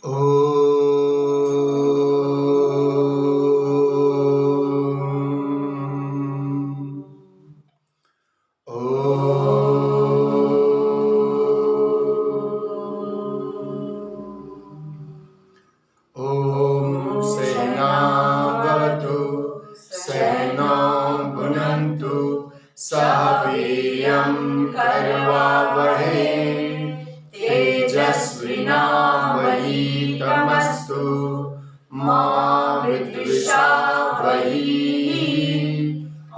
ॐ सहनावतु सहनौ भुनन्तु सह वीर्यं करवावहै तेजस्विनावधीतमस्तु मा विद्विषावहै।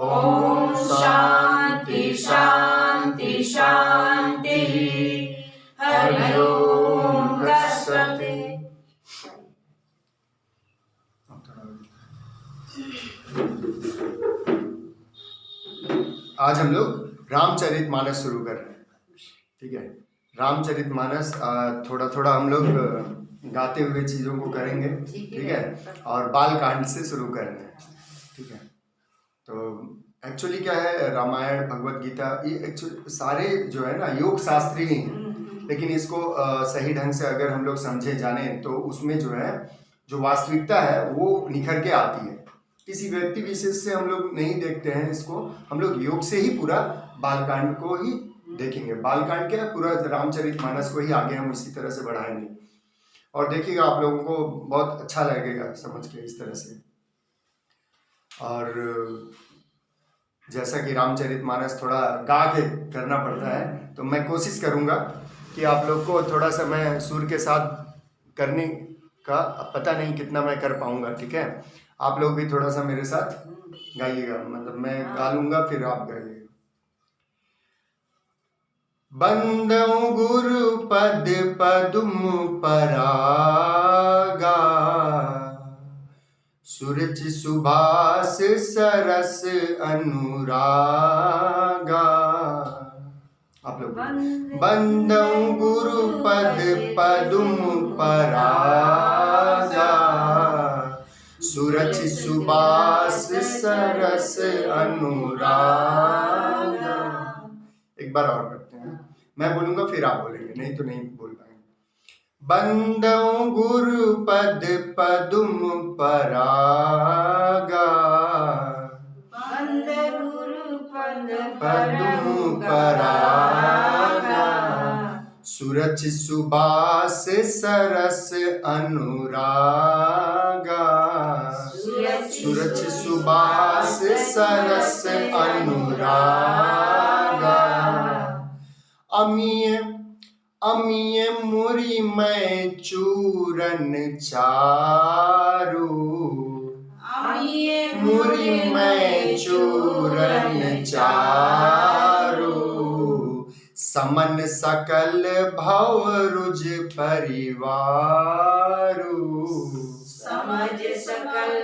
ॐ शान्ति शान्ति शान्तिः। हरि ओम तत्सत्। आज हम लोग रामचरितमानस शुरू कर रहे हैं। ठीक है, रामचरितमानस थोड़ा थोड़ा हम लोग गाते हुए चीजों को करेंगे। ठीक है, और बालकांड से शुरू कर रहे हैं। ठीक है, तो एक्चुअली क्या है, रामायण भगवत गीता ये एक्चुअली सारे जो है ना योग शास्त्री ही हैं, लेकिन इसको सही ढंग से अगर हम लोग समझे जाने तो उसमें जो है जो वास्तविकता है वो निखर के आती है। किसी व्यक्ति विशेष से हम लोग नहीं देखते हैं इसको, हम लोग योग से ही पूरा बालकांड को ही देखेंगे। बालकांड क्या है, पूरा रामचरितमानस को ही आगे हम इसी तरह से बढ़ाएंगे और देखिएगा आप लोगों को बहुत अच्छा लगेगा समझ के इस तरह से। और जैसा कि रामचरितमानस थोड़ा गा के करना पड़ता है, तो मैं कोशिश करूंगा कि आप लोग को थोड़ा सा मैं सुर के साथ करने का, पता नहीं कितना मैं कर पाऊंगा। ठीक है, आप लोग भी थोड़ा सा मेरे साथ गाइएगा, मतलब मैं गा लूंगा फिर आप गाइएगा। बंदौ गुरु पद पदुम परागा, सुरच सुभाष सरस अनुरागा। आप लोग बंदौ गुरु पद पदुम परागा, सुरच सुबास सरस अनुरागा। एक बार और करते हैं, मैं बोलूंगा फिर आप बोलेंगे, नहीं तो नहीं बोल पाएंगे। बंदौ गुरु पद पदुम परागा, पदुम परागा, सुरच सुबास सरस अनुरागा, सुरच सुबास सरस अनुरागा। अमीय अमीय मुरी मैं चूरन चारू, मुरी मैं चूरन चारू, समन सकल भव रुज परिवारू, समझ सकल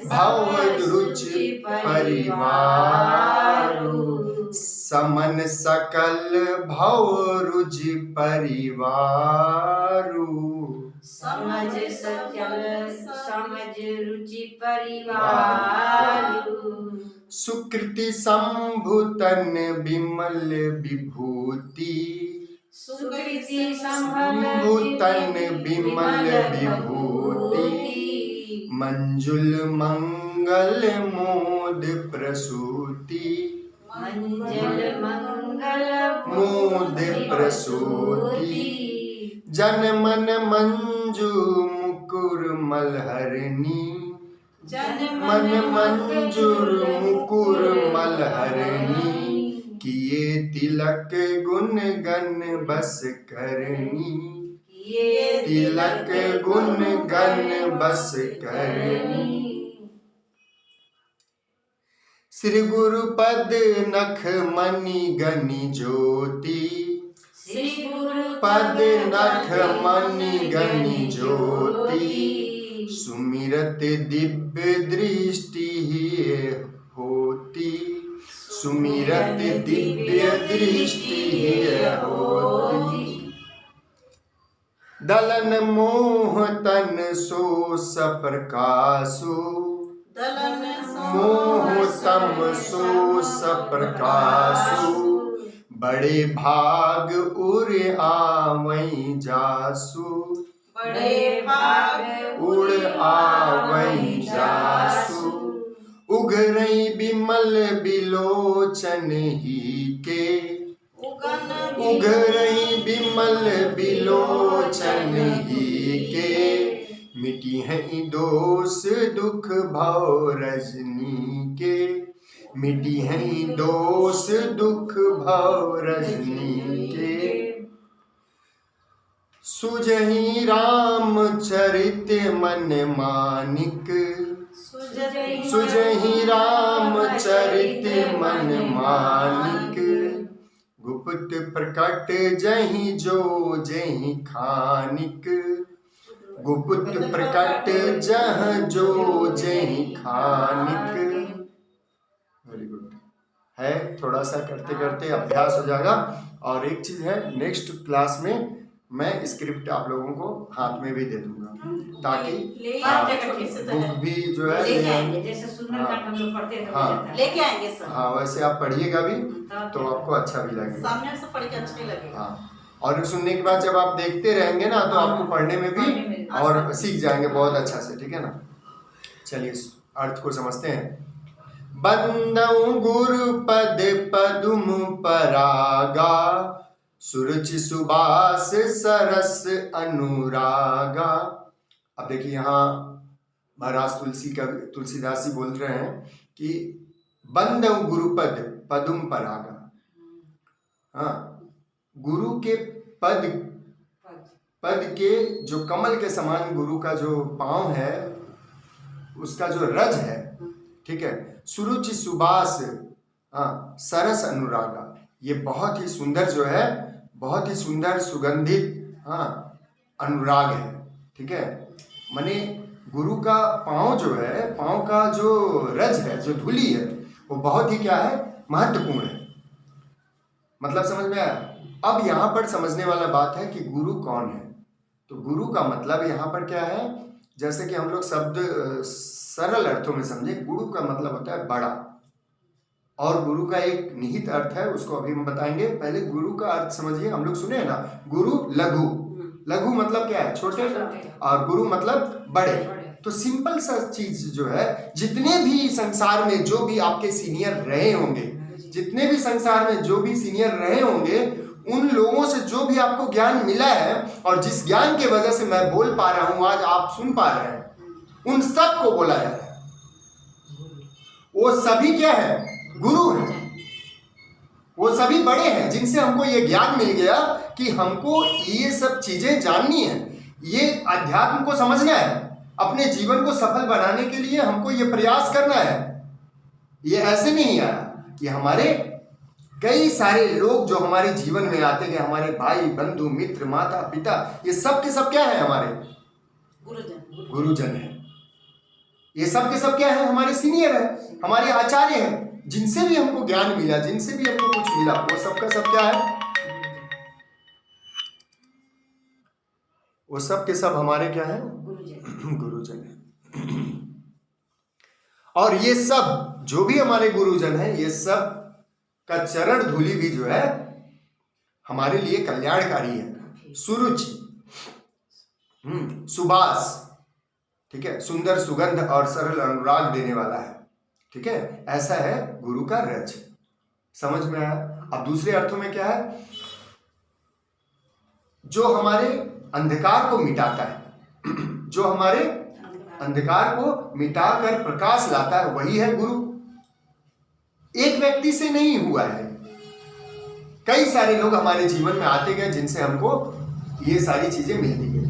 भव रुज परिवारू, समन सकल भव रुज परिवारू, समझ रुचि परिवारू, सुकृति संभुतन विमल विभूति, सुकृति संभुतन विमल विभूति, मंजुल मंगल मोद प्रसूति, मंजुल मंगल मोद प्रसूति, जन मन मंजू मुकुर मलहरणी, मन मंजूर मुकुर मलहरणी, किए तिलक गुण गण बस करनी, तिलक गुण गण बस करनी। श्री गुरु पद नख मणि गनि ज्योति, श्री गुरु पद नख मणि गनि ज्योति, सुमिरत दिव्य दृष्टि होती, सुमिरत दिव्य दृष्टि होती, दलन मोह तन सो सप्रकाशु, दलन मोह तम सो सप्रकाशु, बड़े भाग उर आवै जासु, बड़े भाग उड़ आवई जासु, उघरई बिमल बिलोचन ही के, उघरई बिमल बिलोचन ही के, मिटी हैं दोष दुख भव रजनी के, मिटी हैं दोष दुख भव रजनी के, सुजहि राम चरित मन मानिक, सुजहि राम चरित मन मानिक, गुप्त प्रकट जहि जो जहि खानिक, गुप्त प्रकट जह जो जहि खानिक। वेरी गुड है, थोड़ा सा करते करते अभ्यास हो जाएगा। और एक चीज है, नेक्स्ट क्लास में मैं स्क्रिप्ट आप लोगों को हाथ में भी दे दूंगा, ताकि बुक भी जो है लेके आएंगे, जैसे सुंदरकांड हम लोग पढ़ते हैं हाँ लेके आएंगे सर। हाँ, वैसे आप पढ़िएगा भी तो आपको अच्छा भी लगेगा, सामने से पढ़ के अच्छा ही लगेगा। हाँ, और सुनने के बाद जब आप देखते रहेंगे ना तो आपको पढ़ने में भी और सीख जाएंगे बहुत अच्छा से, ठीक है ना। चलिए इस अर्थ को समझते हैं। बंदौ गुरु पद पदुम परागा, सुरुचि सुबास सरस अनुरागा। अब देखिए यहाँ महाराज तुलसीदास जी बोल रहे हैं कि बंदौ गुरुपद पदुम परागा। हाँ, गुरु के पद के जो कमल के समान गुरु का जो पांव है, उसका जो रज है, ठीक है, सुरुचि सुबास, हाँ, सरस अनुरागा, ये बहुत ही सुंदर जो है, बहुत ही सुंदर सुगंधित, हाँ, अनुराग है, ठीक है। माने गुरु का पांव जो है, पांव का जो रज है, जो धूली है, वो बहुत ही क्या है, महत्वपूर्ण है। मतलब समझ में आया। अब यहाँ पर समझने वाला बात है कि गुरु कौन है। तो गुरु का मतलब यहाँ पर क्या है, जैसे कि हम लोग शब्द सरल अर्थों में समझे, गुरु का मतलब होता है बड़ा, और गुरु का एक निहित अर्थ है, उसको अभी हम बताएंगे। पहले गुरु का अर्थ समझिए। हम लोग सुने हैं ना, गुरु लघु, लघु मतलब क्या है, छोटे, और गुरु मतलब बड़े। तो सिंपल सा चीज जो है, जितने भी संसार में जो भी आपके सीनियर रहे होंगे, जितने भी संसार में जो भी सीनियर रहे होंगे, उन लोगों से जो भी आपको ज्ञान मिला है, और जिस ज्ञान के वजह से मैं बोल पा रहा हूं, आज आप सुन पा रहे हैं, उन सब को बोला जाता है। वो सभी क्या है, गुरु हैं। वो सभी बड़े हैं जिनसे हमको ये ज्ञान मिल गया कि हमको ये सब चीजें जाननी है, ये अध्यात्म को समझना है, अपने जीवन को सफल बनाने के लिए हमको ये प्रयास करना है। ये ऐसे नहीं आया कि हमारे कई सारे लोग जो हमारे जीवन में आते गए, हमारे भाई बंधु मित्र माता पिता, ये सब के सब क्या है, हमारे गुरुजन है। ये सब के सब क्या है, हमारे सीनियर है, हमारे आचार्य हैं, जिनसे भी हमको ज्ञान मिला, जिनसे भी हमको कुछ मिला, वो सबका सब क्या है, वो सब के सब हमारे क्या है, गुरुजन है। और ये सब जो भी हमारे गुरुजन है, ये सब का चरण धूलि भी जो है हमारे लिए कल्याणकारी है। सुरुचि, सुबास, ठीक है, सुंदर सुगंध और सरल अनुराग देने वाला है, ठीक है, ऐसा है गुरु का रज। समझ में आया। अब दूसरे अर्थों में क्या है, जो हमारे अंधकार को मिटाता है, जो हमारे अंधकार को मिटाकर प्रकाश लाता है, वही है गुरु। एक व्यक्ति से नहीं हुआ है, कई सारे लोग हमारे जीवन में आते गए, जिनसे हमको ये सारी चीजें मिलती है।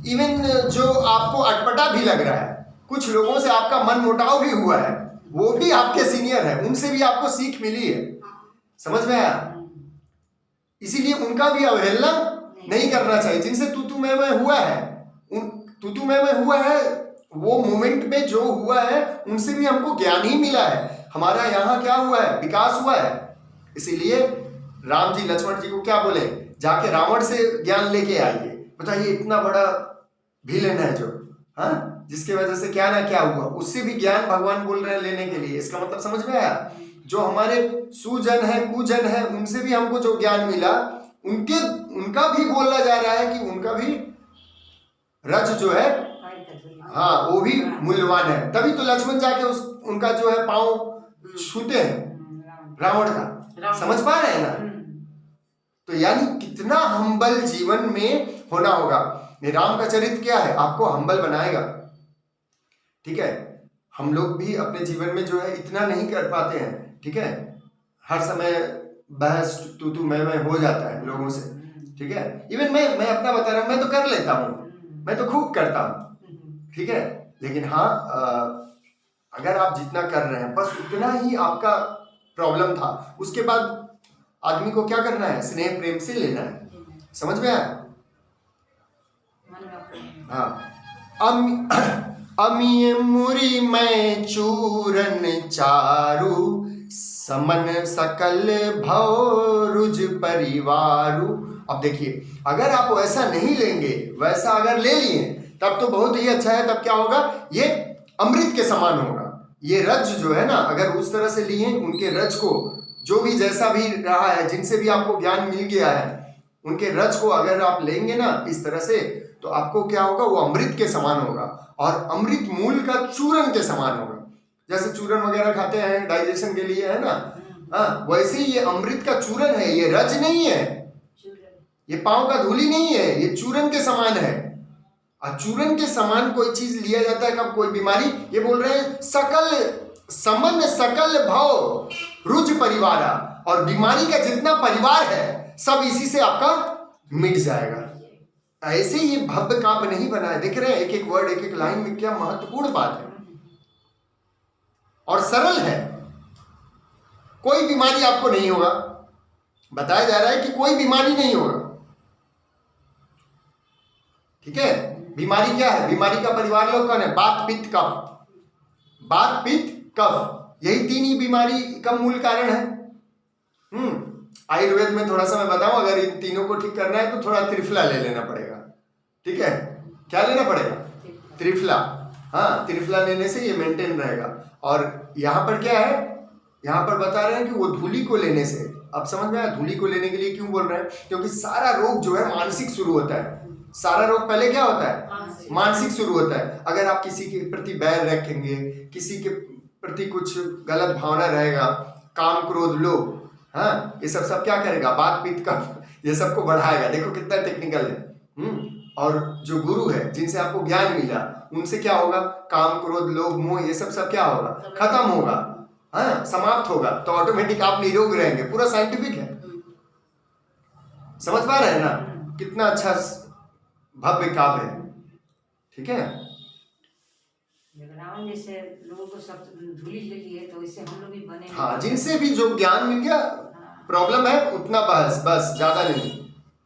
इवन जो आपको अटपटा भी लग रहा है, कुछ लोगों से आपका मन मुटाव भी हुआ है, वो भी आपके सीनियर है, उनसे भी आपको सीख मिली है। समझ में आया। इसीलिए उनका भी अवहेलना नहीं करना चाहिए। जिनसे तू मैं हुआ है, तू मैं हुआ है, वो मोमेंट में जो हुआ है, उनसे भी हमको ज्ञान ही मिला है। हमारा यहाँ क्या हुआ है, विकास हुआ है। इसीलिए राम जी लक्ष्मण जी को क्या बोले, जाके रावण से ज्ञान लेके आइए। बताइए, इतना बड़ा विलेन है जो, हाँ, जिसके वजह से क्या ना क्या हुआ, उससे भी ज्ञान भगवान बोल रहे हैं लेने के लिए। इसका मतलब समझ में आया। जो हमारे सुजन है, कुजन है, उनसे भी हमको जो ज्ञान मिला, उनका भी बोला जा रहा है कि उनका भी रज जो है हाँ वो भी मूल्यवान है, तभी तो लक्ष्मण जाके उनका जो है पांव छूते हैं रावण का। समझ पा रहे हैं ना? तो यानी कितना हम्बल जीवन में होना होगा। राम का चरित्र क्या है, आपको हम्बल बनाएगा। ठीक है, हम लोग भी अपने जीवन में जो है इतना नहीं कर पाते हैं। ठीक है, हर समय बहस तू मैं हो जाता है लोगों से। ठीक है, इवन मैं अपना बता रहा हूँ, मैं तो कर लेता हूँ, मैं तो खूब करता हूँ। ठीक है, लेकिन हाँ अगर आप जितना कर रहे हैं बस उतना ही आपका प्रॉब्लम था। उसके बाद आदमी को क्या करना है, स्नेह प्रेम से लेना है। समझ में आया? हाँ, अमी मुरी मैं चूरन चारू समन सकल भव रुज परिवारू। अब देखिए, अगर आप वैसा नहीं लेंगे, वैसा अगर ले लिए तब तो बहुत ही अच्छा है। तब क्या होगा, ये अमृत के समान होगा। ये रज जो है ना, अगर उस तरह से लिए उनके रज को, जो भी जैसा भी रहा है, जिनसे भी आपको ज्ञान मिल गया है, उनके रज को अगर आप लेंगे ना इस तरह से, तो आपको क्या होगा, वो अमृत के समान होगा और अमृत मूल का चूरन के समान होगा। जैसे चूरन वगैरह खाते हैं डाइजेशन के लिए, है ना? हाँ, वैसे ही ये अमृत का चूरन है। ये रज नहीं है, ये पांव का धूली नहीं है, ये चूरन के समान है। और चूरन के समान कोई चीज लिया जाता है कब, कोई बीमारी। ये बोल रहे हैं सकल समन सकल भव रुज परिवारा, और बीमारी का जितना परिवार है सब इसी से आपका मिट जाएगा। ऐसे ये भव्य काव्य नहीं बना है। देख रहे हैं, एक एक वर्ड, एक एक लाइन में क्या महत्वपूर्ण बात है और सरल है। कोई बीमारी आपको नहीं होगा, बताया जा रहा है कि कोई बीमारी नहीं होगा। ठीक है, बीमारी क्या है, बीमारी का परिवार लोग कौन है, बात पित्त कफ। बात पित्त कफ, यही तीन ही बीमारी का मूल कारण है। आयुर्वेद में थोड़ा सा मैं बताऊं, अगर इन तीनों को ठीक करना है तो थोड़ा त्रिफला ले लेना पड़ेगा। ठीक है, क्या लेना पड़ेगा, त्रिफला। हाँ, त्रिफला लेने से ये मेंटेन रहेगा। और यहाँ पर क्या है, यहाँ पर बता रहे हैं कि वो धूली को लेने से, अब समझ में आया धूली को लेने के लिए क्यों बोल रहे हैं, क्योंकि सारा रोग जो है मानसिक शुरू होता है। सारा रोग पहले क्या होता है, मानसिक शुरू होता है। अगर आप किसी के प्रति बैर रखेंगे, किसी के प्रति कुछ गलत भावना रहेगा, काम क्रोध लोभ, हाँ, ये सब क्या करेगा, बात पित्त का ये सबको बढ़ाएगा। देखो कितना टेक्निकल है। और जो गुरु है, जिनसे आपको ज्ञान मिला, उनसे क्या होगा, काम क्रोध लोभ मोह ये सब क्या होगा, खत्म होगा, हाँ, समाप्त होगा। तो ऑटोमेटिक आप निरोग रहेंगे। पूरा साइंटिफिक है। समझ पा रहे हैं ना, कितना अच्छा भव्य काव्य है। ठीक है, रावण जैसे लोगों को सब धूली ले लिए, तो इससे हम लोग भी बने। हाँ, जिनसे भी जो ज्ञान मिल गया, प्रॉब्लम है उतना बस ज्यादा नहीं,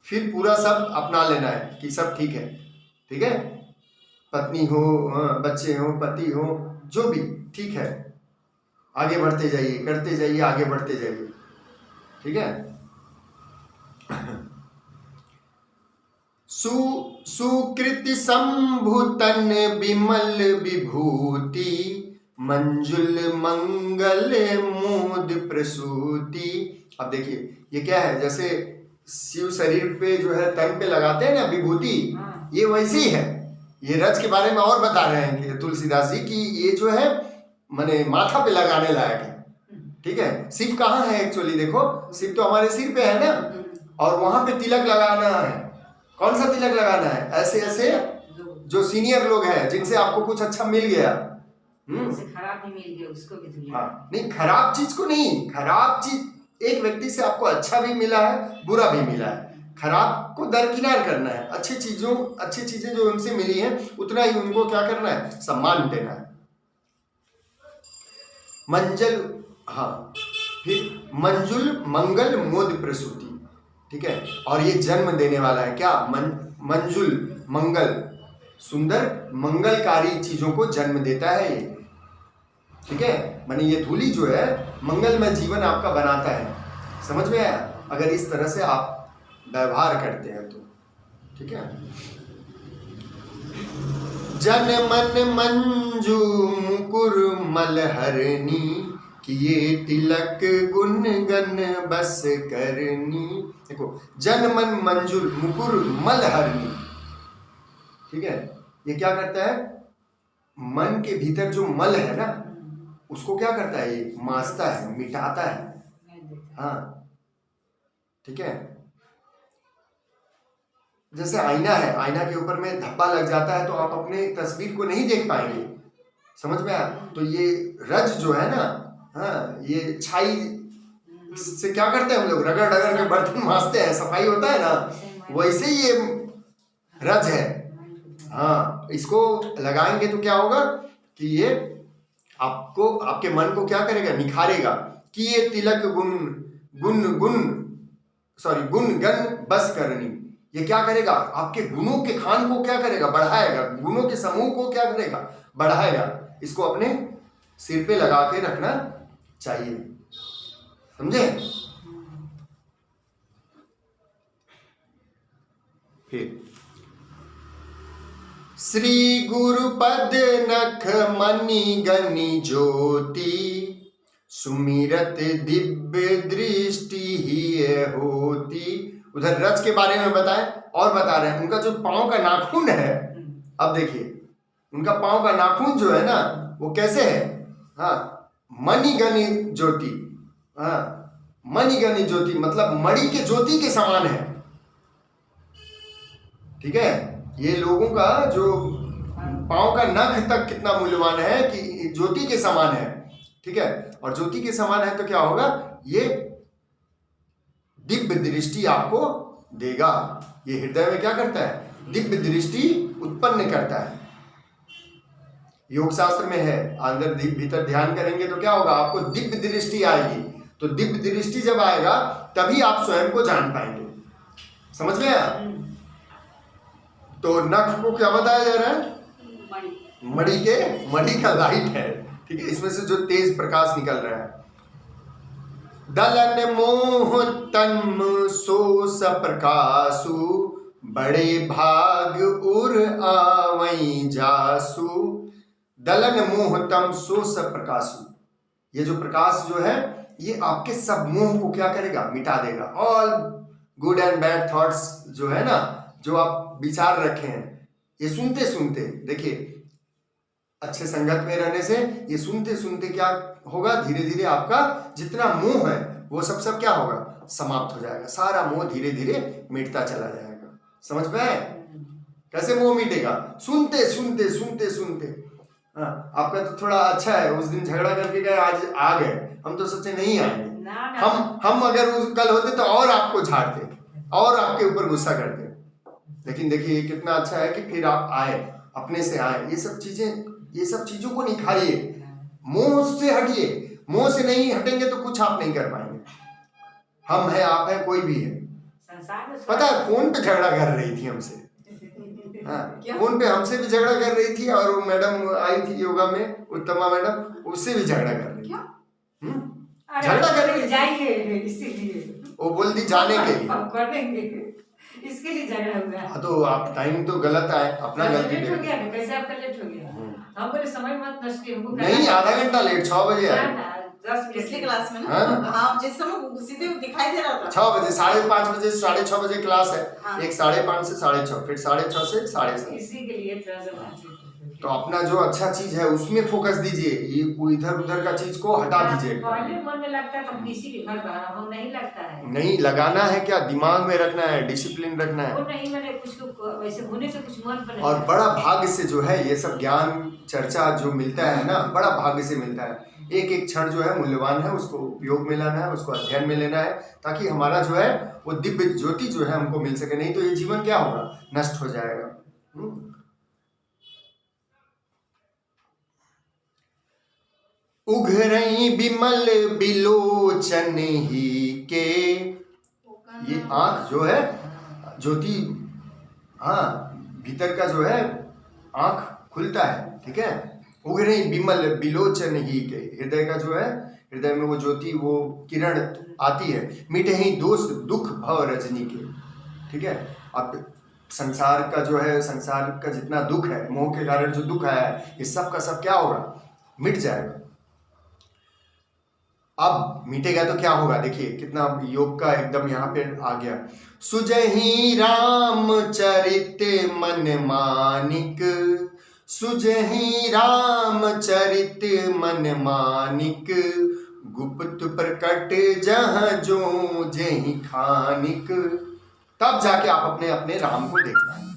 फिर पूरा सब अपना लेना है कि सब ठीक है। ठीक है, पत्नी हो, बच्चे हो, पति हो, जो भी ठीक है, आगे बढ़ते जाइए, करते जाइए, आगे बढ़ते जाइए। ठीक है, सुकृति संभूतन विमल विभूति मंजुल मंगल मोद प्रसूति। अब देखिए, ये क्या है, जैसे शिव शरीर पे जो है तन पे लगाते हैं ना विभूति, ये वैसे ही है। ये रज के बारे में और बता रहे हैं कि तुलसीदास जी की ये जो है माने माथा पे लगाने लायक है। ठीक है, शिव कहाँ है एक्चुअली, देखो शिव तो हमारे सिर पे है ना, और वहां पे तिलक लगाना है। कौन सा तिलक लगाना है, ऐसे ऐसे जो सीनियर लोग हैं, जिनसे आपको कुछ अच्छा मिल गया, खराब नहीं मिल गया उसको भी। हाँ, नहीं, खराब चीज को नहीं, खराब चीज एक व्यक्ति से आपको अच्छा भी मिला है, बुरा भी मिला है, खराब को दरकिनार करना है। अच्छी चीजें जो उनसे मिली हैं, उतना ही उनको क्या करना है, सम्मान देना है। मंजल, हाँ, फिर मंजुल मंगल मोद प्रसूति। ठीक है, और ये जन्म देने वाला है क्या, मंजुल मंगल, सुंदर मंगलकारी चीजों को जन्म देता है ये। ठीक है, माने ये धूली जो है मंगलमय जीवन आपका बनाता है। समझ में आया, अगर इस तरह से आप व्यवहार करते हैं तो। ठीक है, जन मन मंजू मुकुर मलहरनी किए तिलक गुण गन बस करनी। देखो, जन मन मंजुल मुकुर मलहरनी, ठीक है। ये क्या करता है, मन के भीतर जो मल है ना उसको क्या करता है, ये मांसता है, मिटाता है। हाँ ठीक है। जैसे आईना है, आईना के ऊपर में धब्बा लग जाता है तो आप अपने तस्वीर को नहीं देख पाएंगे, समझ में आया। तो ये रज जो है ना, हाँ ये छाई से क्या करते हैं हम लोग, रगड़ रगड़ के बर्तन मांजते हैं, सफाई होता है ना, वैसे ही ये रज है। हाँ इसको लगाएंगे तो क्या होगा कि ये आपको, आपके मन को क्या करेगा, निखारेगा। कि ये तिलक गुण गुण गुण सॉरी गुण गण बस करनी, ये क्या करेगा, आपके गुणों के खान को क्या करेगा, बढ़ाएगा, गुणों के समूह को क्या करेगा, बढ़ाएगा। इसको अपने सिर पे लगा के रखना चाहिए, समझे। फिर श्री गुरुपद नख मणि गनि ज्योति, सुमिरत दिव्य दृष्टि ही होती। उधर रज के बारे में बताएं और बता रहे हैं उनका जो पांव का नाखून है। अब देखिए उनका पांव का नाखून जो है ना वो कैसे है, हाँ मणिगणि ज्योति, हाँ मणिगणि ज्योति मतलब मणि के ज्योति के समान है, ठीक है। ये लोगों का जो पांव का नख तक कितना मूल्यवान है कि ज्योति के समान है, ठीक है। और ज्योति के समान है तो क्या होगा, ये दिव्य दृष्टि आपको देगा। ये हृदय में क्या करता है, दिव्य दृष्टि उत्पन्न करता है। योग शास्त्र में है, अंदर भीतर ध्यान करेंगे तो क्या होगा, आपको दिव्य दृष्टि आएगी। तो दिव्य दृष्टि जब आएगा तभी आप स्वयं को जान पाएंगे, समझ में आया। तो नख को क्या बताया जा रहा है, मणि का लाइट है, ठीक है। इसमें से जो तेज प्रकाश निकल रहा है। दलन मोह तन्म सो सप्रकाशु, बड़े भाग उर आवई जासु। दलन मोह तम सो सप्रकाशु, ये जो प्रकाश जो है ये आपके सब मोह को क्या करेगा, मिटा देगा। All good and bad thoughts जो है ना, जो आप विचार रखे हैं, ये सुनते सुनते देखिए अच्छे संगत में रहने से ये सुनते सुनते क्या होगा, धीरे धीरे आपका जितना मोह है वो सब क्या होगा, समाप्त हो जाएगा। सारा मोह धीरे धीरे मिटता चला जाएगा, समझ में आए। कैसे मोह मिटेगा, सुनते सुनते सुनते सुनते। हाँ आपका तो थोड़ा अच्छा है, उस दिन झगड़ा करके गए, आज आ गए, हम तो सोचे नहीं आएंगे। हम अगर उस कल होते तो और आपको झाड़ते और आपके ऊपर गुस्सा करते, लेकिन देखिए कितना अच्छा है कि फिर आप आए, अपने से आए। ये सब चीजों को निखारिए, मोह से हटिए। मोह से नहीं हटेंगे तो कुछ आप नहीं कर पाएंगे। हम है, आप है, कोई भी है। पता है फोन पे झगड़ा कर रही थी हमसे, हाँ फोन पे हमसे भी झगड़ा कर रही थी, और वो मैडम आई थी योगा में, उत्तमा मैडम, उससे भी झगड़ा कर रही थी। झगड़ा कर रही जाएंगे इसीलिए वो बोल दी जाने के लिए, इसके लिए झगड़ा हुआ। हाँ तो आप टाइम तो गलत आए, अपना गलती लेट हो गया, कैसे आपका लेट हो गया। हम बोले समय मत नष्ट कीजिए, हमको नहीं आधा घंटा लेट, 6 बजे आए। 10 पिछली क्लास में ना, हाँ जिस समय सीधे दिखाई दे रहा था 6 बजे, 5:30 बजे, 6:30 बजे क्लास है। एक 5:30 से 6:30, फिर 6:30 से 7:30। इसी के लिए थोड़ा सा बातचीत। तो अपना जो अच्छा चीज है उसमें फोकस दीजिए, ये इधर उधर का चीज को हटा दीजिए। पहले मन में लगता है तो किसी के घर बाहर, हम नहीं लगता है, नहीं लगाना है, क्या दिमाग में रखना है, डिसिप्लिन रखना है। वो नहीं, मैंने कुछ वैसे होने से कुछ मन पर। और बड़ा भाग्य से जो है ये सब ज्ञान चर्चा जो मिलता है ना, बड़ा भाग्य से मिलता है। एक एक क्षण जो है मूल्यवान है, उसको उपयोग में लाना है, उसको अध्ययन में लेना है, ताकि हमारा जो है वो दिव्य ज्योति जो है हमको मिल सके। नहीं तो ये जीवन क्या होगा, नष्ट हो जाएगा। उघरई बिमल बिलोचन ही के, ये आंख जो है ज्योति, हाँ भीतर का जो है आंख खुलता है, ठीक है। उघरई बिमल बिलोचन ही के, हृदय का जो है, हृदय में वो ज्योति, वो किरण आती है। मिटे ही दोष दुख भव रजनी के, ठीक है। अब संसार का जो है, संसार का जितना दुख है, मोह के कारण जो दुख आया है, ये सब का सब क्या होगा, मिट जाएगा। अब मिटेगा तो क्या होगा, देखिए कितना योग का एकदम यहाँ पे आ गया। सुजहि रामचरित मन मानिक, सुजहि रामचरित मन मानिक, गुप्त प्रकट जहाँ जो जेहि खानिक। तब जाके आप अपने अपने राम को देख पाएंगे।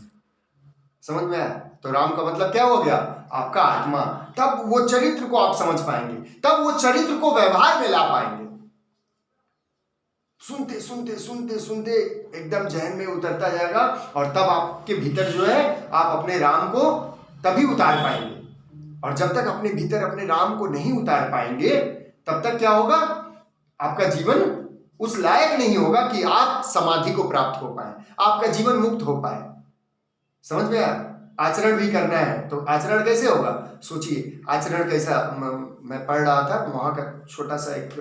समझ में आया? तो राम का मतलब क्या हो गया, आपका आत्मा। तब वो चरित्र को आप समझ पाएंगे, तब वो चरित्र को व्यवहार में ला पाएंगे। सुनते सुनते सुनते सुनते एकदम जहन में उतरता जाएगा, और तब आपके भीतर जो है आप अपने राम को तभी उतार पाएंगे। और जब तक अपने भीतर अपने राम को नहीं उतार पाएंगे, तब तक क्या होगा, आपका जीवन उस लायक नहीं होगा कि आप समाधि को प्राप्त हो पाए, आपका जीवन मुक्त हो पाए। समझ में आया? आचरण भी करना है, तो आचरण कैसे होगा, सोचिए आचरण कैसा। मैं पढ़ रहा था वहां का छोटा सा एक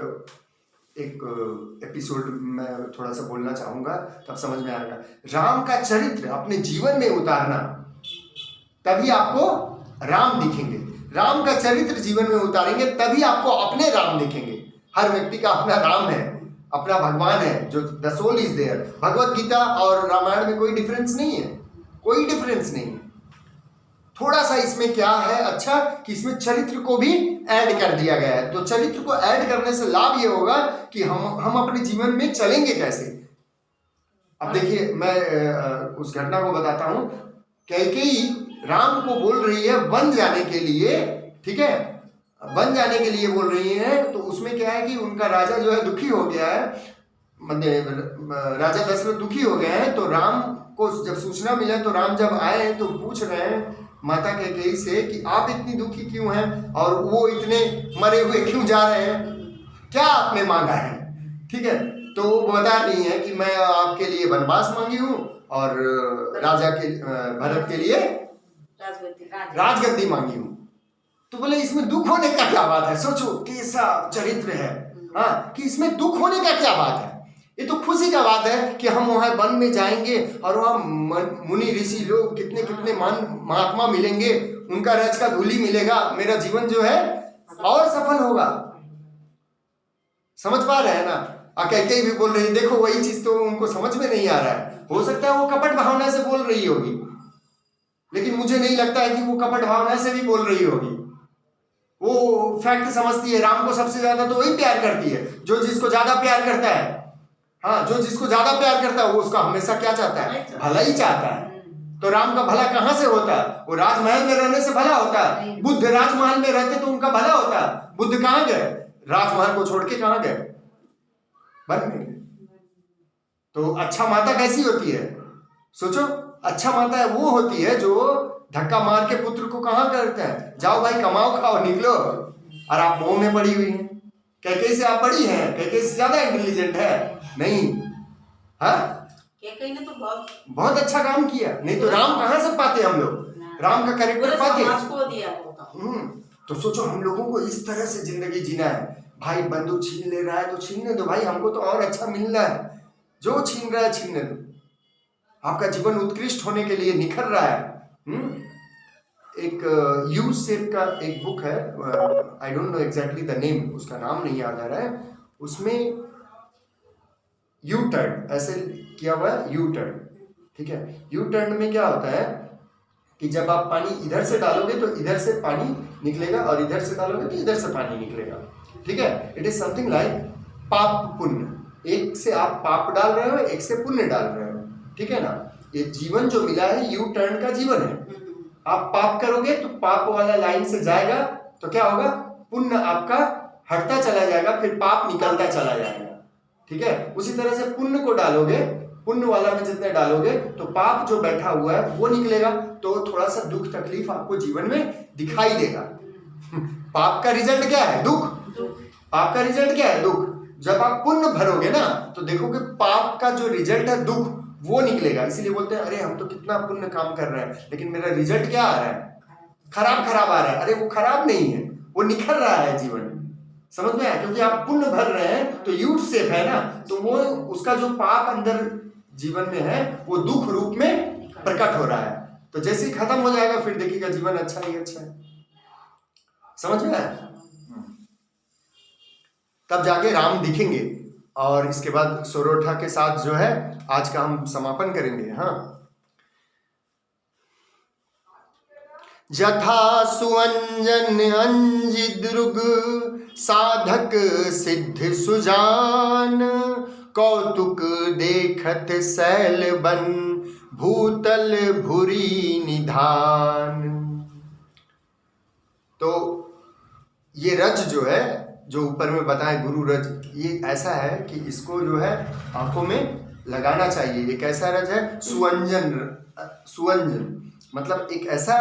एपिसोड मैं थोड़ा सा बोलना चाहूंगा, तब समझ में आएगा। राम का चरित्र अपने जीवन में उतारना, तभी आपको राम दिखेंगे। राम का चरित्र जीवन में उतारेंगे तभी आपको अपने राम दिखेंगे। हर व्यक्ति का अपना राम है, अपना भगवान है, जो the soul is there. Bhagavad Gita और रामायण में कोई डिफरेंस नहीं है, कोई डिफरेंस नहीं है। थोड़ा सा इसमें क्या है अच्छा, कि इसमें चरित्र को भी ऐड कर दिया गया है। तो चरित्र को ऐड करने से लाभ ये होगा कि हम अपने जीवन में चलेंगे कैसे। अब देखिए मैं उस घटना को बताता हूं। कैकेयी राम को बोल रही है वन जाने के लिए, ठीक है, वन जाने के लिए बोल रही है। तो उसमें क्या है कि उनका राजा जो है दुखी हो गया है, मतलब राजा दशरथ दुखी हो गए हैं। तो राम को जब सूचना मिला, तो राम जब आए तो पूछ रहे हैं माता कैकेयी से कि आप इतनी दुखी क्यों हैं, और वो इतने मरे हुए क्यों जा रहे हैं, क्या आपने मांगा है। ठीक है, तो वो बता रही है कि मैं आपके लिए वनवास मांगी हूँ, और राजा के भरत के लिए राजगद्दी मांगी हूँ। तो बोले इसमें दुख होने का क्या बात है, सोचो कैसा चरित्र है, हाँ, कि इसमें दुख होने का क्या बात है। ये तो खुशी का बात है कि हम वहां वन में जाएंगे और वहां मुनि ऋषि लोग कितने कितने महात्मा मिलेंगे, उनका रज का धूली मिलेगा, मेरा जीवन जो है और सफल होगा। समझ पा रहे हैं ना? कैकेयी भी बोल रही, देखो वही चीज तो उनको समझ में नहीं आ रहा है। हो सकता है वो कपट भावना से बोल रही होगी, लेकिन मुझे नहीं लगता है कि वो कपट भावना से भी बोल रही होगी। वो फैक्ट समझती है, राम को सबसे ज्यादा तो वही प्यार करती है जो जिसको ज्यादा प्यार करता है। हाँ, जो जिसको ज्यादा प्यार करता है वो उसका हमेशा क्या चाहता है, भला ही चाहता है। तो राम का भला कहां से होता है, वो राजमहल में रहने से भला होता है। बुद्ध राजमहल में रहते तो उनका भला होता है। बुद्ध कहां गए, राजमहल को छोड़ के कहां गए, वन में। तो अच्छा माता कैसी होती है, सोचो, अच्छा माता है वो होती है जो धक्का मार के पुत्र को कहां करता है, जाओ भाई कमाओ खाओ निकलो, और आप मोह में पड़ी हुई हैं। कैकेयी से आप बड़ी हैं, कैकेयी से ज्यादा इंटेलिजेंट है नहीं, हाँ, कैकेयी ने तो बहुत अच्छा काम किया। नहीं तो राम कहां से पाते हम लोग, राम का कैरेक्टर पाते समाज को दिया होता। तो सोचो हम लोगों को इस तरह से जिंदगी जीना है। भाई बंदूक छीन ले रहा है तो छीनने दो भाई, हमको तो और अच्छा मिलना है, जो छीन रहा है छीनने दो। आपका जीवन उत्कृष्ट होने के लिए निखर रहा है। एक यू शेप का एक बुक है, I don't know exactly the name, उसका नाम नहीं याद आ रहा है। उसमें यू टर्न ऐसे किया हुआ है, यू टर्न, ठीक है। यू टर्न में क्या होता है कि जब आप पानी इधर से डालोगे तो इधर से पानी निकलेगा, और इधर से डालोगे तो इधर से पानी निकलेगा, ठीक है। इट इज समथिंग लाइक पाप पुण्य, एक से आप पाप डाल रहे हो, एक से पुण्य डाल रहे हो, ठीक है ना। ये जीवन जो मिला है यू टर्न का जीवन है। आप पाप करोगे तो पाप वाला लाइन से जाएगा, तो क्या होगा, पुण्य आपका हटता चला जाएगा, फिर पाप निकलता चला जाएगा, ठीक है। उसी तरह से पुण्य को डालोगे, पुण्य वाला में जितने डालोगे तो पाप जो बैठा हुआ है वो निकलेगा, तो थोड़ा सा दुख तकलीफ आपको जीवन में दिखाई देगा। पाप का रिजल्ट क्या है, दुख। पाप का रिजल्ट क्या है, दुख। जब आप पुण्य भरोगे ना तो देखोगे पाप का जो रिजल्ट है दुख वो निकलेगा। इसीलिए बोलते हैं अरे हम तो कितना पुण्य काम कर रहे हैं लेकिन मेरा रिजल्ट क्या आ रहा है, खराब खराब आ रहा है। अरे वो खराब नहीं है, वो निखर रहा है जीवन, समझ में आया। क्योंकि आप पुण्य भर रहे हैं तो यू शेप है ना, तो वो उसका जो पाप अंदर जीवन में है वो दुख रूप में प्रकट हो रहा है। तो जैसे ही खत्म हो जाएगा फिर देखिएगा जीवन अच्छा ही अच्छा है। समझ में आया। तब जाके राम दिखेंगे। और इसके बाद सोरोठा के साथ जो है आज का हम समापन करेंगे। हाँ, जथा सुअंजन अंजिद्रुग साधक सिद्ध सुजान, कौतुक देखत शैल बन भूतल भुरी निधान। तो ये रज जो है, जो ऊपर में बताएं गुरु रज, ये ऐसा है कि इसको जो है आंखों में लगाना चाहिए। एक ऐसा रज है सुअंजन, सुअंजन मतलब एक ऐसा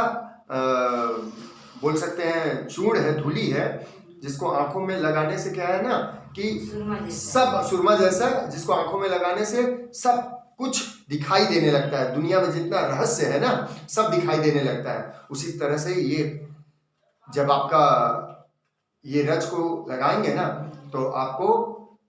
बोल सकते हैं चूर्ण है, धूली है, जिसको आंखों में लगाने से क्या है ना कि सब सुरमा जैसा, जिसको आंखों में लगाने से सब कुछ दिखाई देने लगता है। दुनिया में जितना रहस्य है ना सब दिखाई देने लगता है। उसी तरह से ये जब आपका ये रज को लगाएंगे ना तो आपको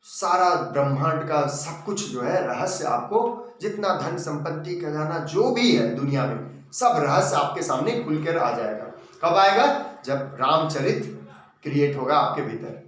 सारा ब्रह्मांड का सब कुछ जो है रहस्य, आपको जितना धन संपत्ति खजाना जो भी है दुनिया में, सब रहस्य आपके सामने खुलकर आ जाएगा। कब आएगा? जब रामचरित क्रिएट होगा आपके भीतर।